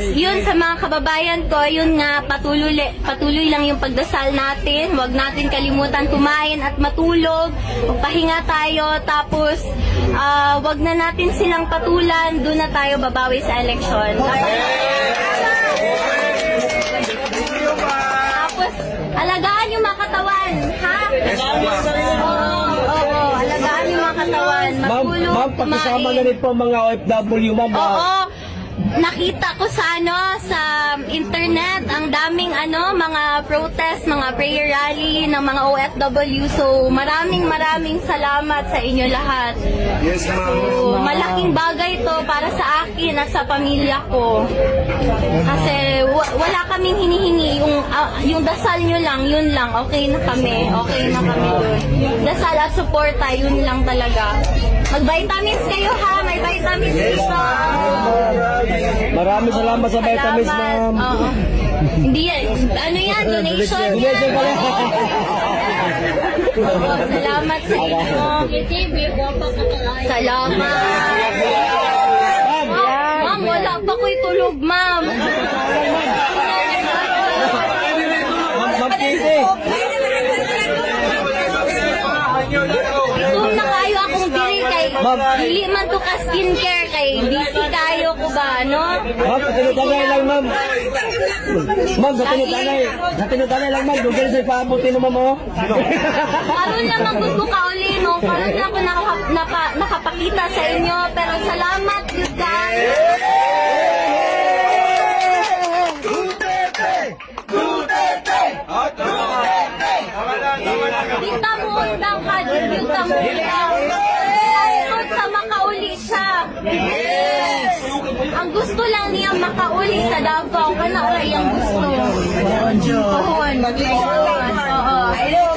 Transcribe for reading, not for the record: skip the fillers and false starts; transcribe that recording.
yun sa mga kababayan ko, yun nga, patuloy lang yung pagdasal natin. Huwag natin kalimutan kumain at matulog. Magpahinga tayo. Tapos, huwag na natin silang patulan. Doon na tayo babawi sa eleksyon. Tapos, alagaan yung mga katawan, ha? Oo, alagaan yung mga katawan. Matulog, Ma'am, pakisama na rin po mga OFW, ma'am. Oo. Nakita ko sa sa internet ang daming mga protest, mga prayer rally ng mga OFW. So maraming salamat sa inyo lahat. Yes, ma'am. So, malaking bagay to para sa akin at sa pamilya ko. Kasi wala kaming hinihingi, yung dasal nyo lang, yun lang, okay na kami dun. Dasal at suporta, yun lang talaga. Mag-vitamins kayo ha, may vitamins dito. Maraming salamat sa vitamins, ma'am. Oo. Hindi yan, yan, donation yan. Donation pala. Oo, salamat sa inyo. Salamat. Ma'am, wala pa ko'y tulog, ma'am. Ma'am Kitty. Kung na kayo akong diri kay dili man to ka skincare kay busy kayo ko ba, no? Ma'am, sa tinutanay lang, ma'am. Ma'am, sa tinutanay lang, ma'am. Dugay sa ipabuti na, ma'am, oh. Karon lang magbuto ka uli, no? Karon lang ako nakapakita sa inyo, pero salamat, you guys. Kita mo undang ka, kita mo undang. Ayun sa makauli siya. Ang gusto lang niya makauli sa Davao, kana ora iyang gusto. Oo.